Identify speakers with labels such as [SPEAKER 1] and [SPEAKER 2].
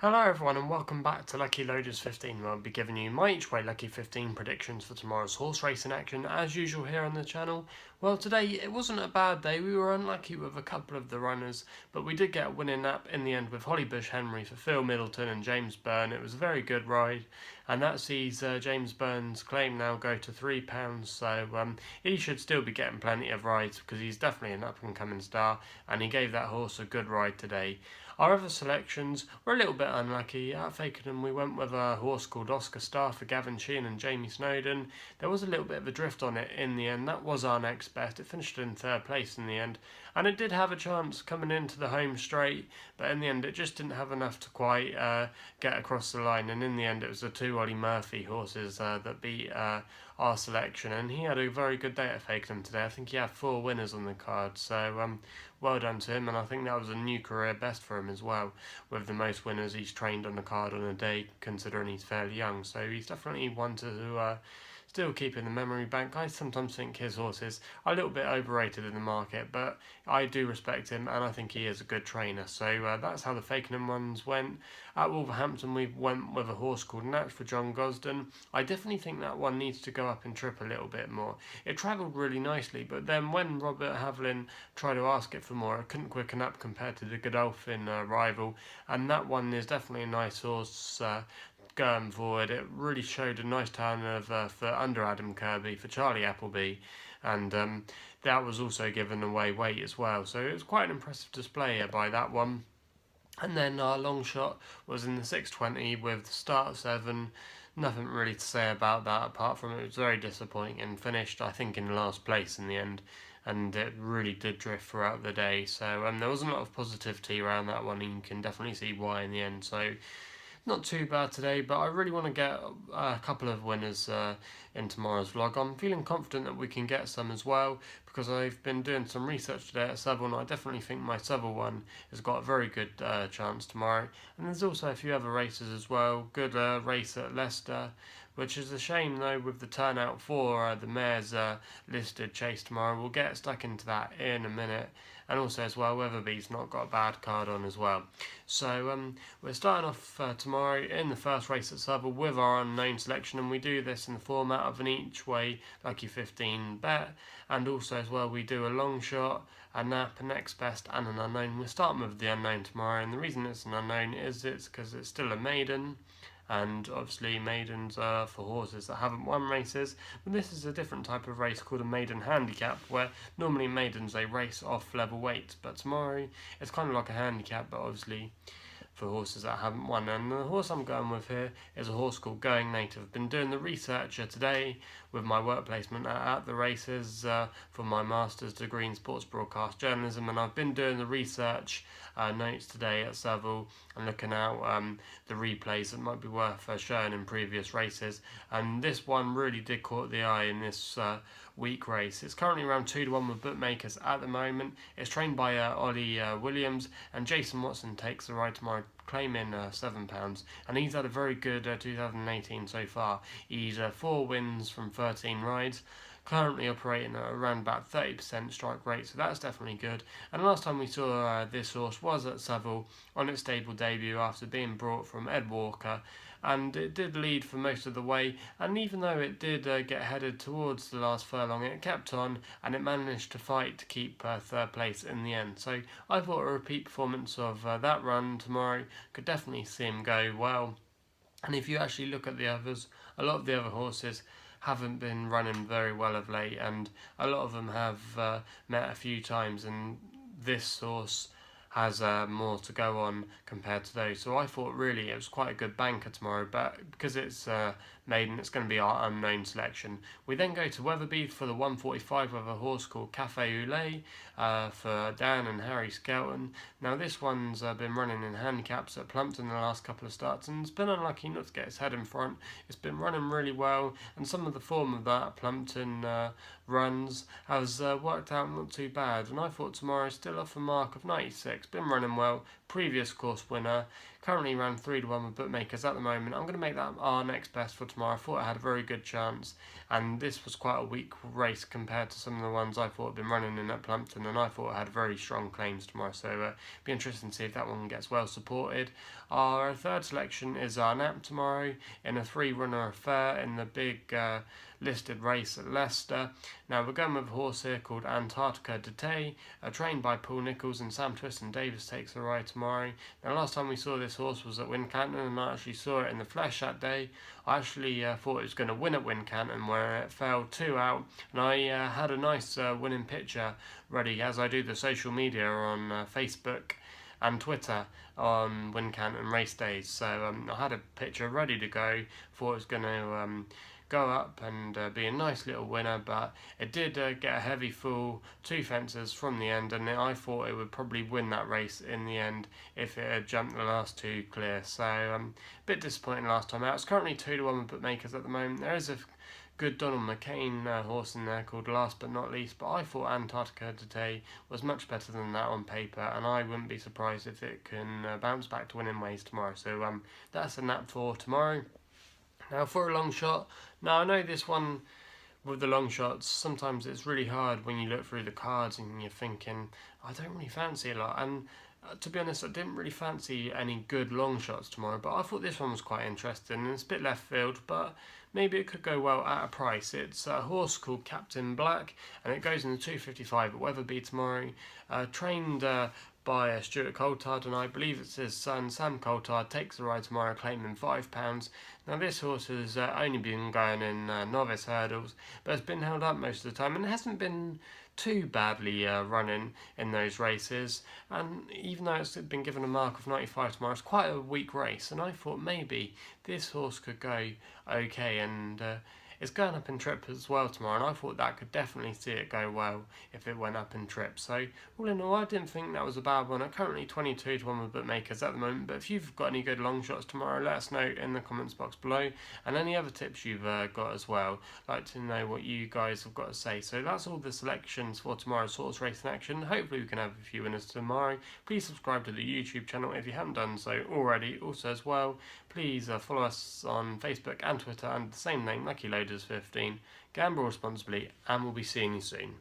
[SPEAKER 1] Hello everyone and welcome back to Lucky15, where I'll be giving you my each way Lucky15 predictions for tomorrow's horse racing action as usual here on the channel. Well, today it wasn't a bad day. We were unlucky with a couple of the runners, but we did get a winning nap in the end with Hollybush Henry for Phil Middleton and James Byrne. It was a very good ride, and that sees James Byrne's claim now go to £3, so he should still be getting plenty of rides because he's definitely an up and coming star, and he gave that horse a good ride today. Our other selections were a little bit unlucky. At Fakenham we went with a horse called Oscar Star for Gavin Sheehan and Jamie Snowden. There was a little bit of a drift on it in the end. That was our next best. It finished in third place in the end, and it did have a chance coming into the home straight, but in the end it just didn't have enough to quite get across the line, and in the end it was the two Ollie Murphy horses that beat our selection, and he had a very good day at Fakenham today. I think he had 4 winners on the card, so well done to him, and I think that was a new career best for him as well, with the most winners he's trained on the card on a day, considering he's fairly young. So he's definitely one to still keep in the memory bank. I sometimes think his horses are a little bit overrated in the market, but I do respect him, and I think he is a good trainer. So that's how the Fakenham ones went. At Wolverhampton we went with a horse called Natch for John Gosden. I definitely think that one needs to go up and trip a little bit more. It travelled really nicely, but then when Robert Haviland tried to ask it for more, it couldn't quicken up compared to the Godolphin rival, and that one is definitely a nice horse going forward. It really showed a nice turn of for under Adam Kirby for Charlie Appleby, and that was also given away weight as well, so it was quite an impressive display by that one. And then our Longshot was in the 620 with the start of 7. Nothing really to say about that apart from it was very disappointing and finished, I think, in last place in the end, and it really did drift throughout the day. So there wasn't a lot of positivity around that one, and you can definitely see why in the end. So not too bad today, but I really want to get a couple of winners in tomorrow's vlog. I'm feeling confident that we can get some as well, because I've been doing some research today at Southwell, and I definitely think my Southwell one has got a very good chance tomorrow. And there's also a few other races as well. Good race at Leicester, which is a shame though with the turnout for the mare's listed chase tomorrow. We'll get stuck into that in a minute. And also as well, Wetherby's not got a bad card on as well. So we're starting off tomorrow in the first race at Southwell with our unknown selection, and we do this in the format of an each way Lucky15 bet, and also as well we do a long shot, a nap, a next best and an unknown. We're starting with the unknown tomorrow, and the reason it's an unknown is it's because it's still a maiden, and obviously maidens are for horses that haven't won races, but this is a different type of race called a maiden handicap, where normally maidens they race off level weight, but tomorrow it's kind of like a handicap, but obviously for horses that haven't won. And the horse I'm going with here is a horse called Going Native. I've been doing the research today with my work placement at the races for my master's degree in sports broadcast journalism, and I've been doing the research notes today at Southwell and looking out the replays that might be worth showing in previous races, and this one really did caught the eye in this week race. It's currently around 2-1 with bookmakers at the moment. It's trained by Ollie Williams, and Jason Watson takes the ride tomorrow, claiming £7, and he's had a very good 2018 so far. He's 4 wins from 13 rides, currently operating at around about 30% strike rate, so that's definitely good. And last time we saw this horse was at Southwell on its stable debut after being brought from Ed Walker, and it did lead for most of the way, and even though it did get headed towards the last furlong, it kept on and it managed to fight to keep third place in the end. So I thought a repeat performance of that run tomorrow could definitely see him go well. And if you actually look at the others, a lot of the other horses haven't been running very well of late, and a lot of them have met a few times, and this horse has more to go on compared to those. So I thought really it was quite a good banker tomorrow, but because it's maiden, it's going to be our unknown selection. We then go to Wetherby for the 145 with a horse called Cafe au Lait for Dan and Harry Skelton. Now this one's been running in handicaps at Plumpton the last couple of starts, and it's been unlucky not to get its head in front. It's been running really well, and some of the form of that Plumpton runs has worked out not too bad, and I thought tomorrow still off a mark of 96. Been running well, previous course winner, currently around 3-1 with bookmakers at the moment. I'm going to make that our next best for tomorrow. I thought it had a very good chance, and this was quite a weak race compared to some of the ones I thought had been running in at Plumpton, and I thought it had very strong claims tomorrow, so it'll be interesting to see if that one gets well supported. Our third selection is our nap tomorrow in a 3-runner affair in the big listed race at Leicester. Now we're going with a horse here called Antarctica Thaix, trained by Paul Nicholls, and Sam Twist and Davis takes a ride tomorrow. Now last time we saw this horse was at Wincanton, and I actually saw it in the flesh that day. I actually thought it was going to win at Wincanton, where it fell 2 out, and I had a nice winning picture ready as I do the social media on Facebook and Twitter on Wincanton race days. So I had a picture ready to go, thought it was going to go up and be a nice little winner, but it did get a heavy fall, 2 fences from the end, and I thought it would probably win that race in the end if it had jumped the last 2 clear. So a bit disappointing last time out. It's currently 2-1 with bookmakers at the moment. There is a good Donald McCain horse in there called Last But Not Least, but I thought Antarctica Today was much better than that on paper, and I wouldn't be surprised if it can bounce back to winning ways tomorrow. So that's a nap for tomorrow. Now for a long shot. Now I know this one with the long shots, sometimes it's really hard when you look through the cards and you're thinking, I don't really fancy a lot. And to be honest, I didn't really fancy any good long shots tomorrow, but I thought this one was quite interesting, and it's a bit left field, but maybe it could go well at a price. It's a horse called Captain Black, and it goes in the 255 at Wetherby tomorrow, trained by Stuart Coulthard, and I believe it's his son Sam Coulthard takes the ride tomorrow, claiming £5. Now this horse has only been going in novice hurdles, but has been held up most of the time, and it hasn't been too badly running in those races. And even though it's been given a mark of 95 tomorrow, it's quite a weak race, and I thought maybe this horse could go okay, and it's going up in trip as well tomorrow, and I thought that could definitely see it go well if it went up in trip. So all in all, I didn't think that was a bad one. I'm currently 22-1 with bookmakers at the moment, but if you've got any good long shots tomorrow, let us know in the comments box below, and any other tips you've got as well. I'd like to know what you guys have got to say. So that's all the selections for tomorrow's horse racing action. Hopefully we can have a few winners tomorrow. Please subscribe to the YouTube channel if you haven't done so already. Also as well, please follow us on Facebook and Twitter under the same name, Lucky15. Gamble responsibly, and we'll be seeing you soon.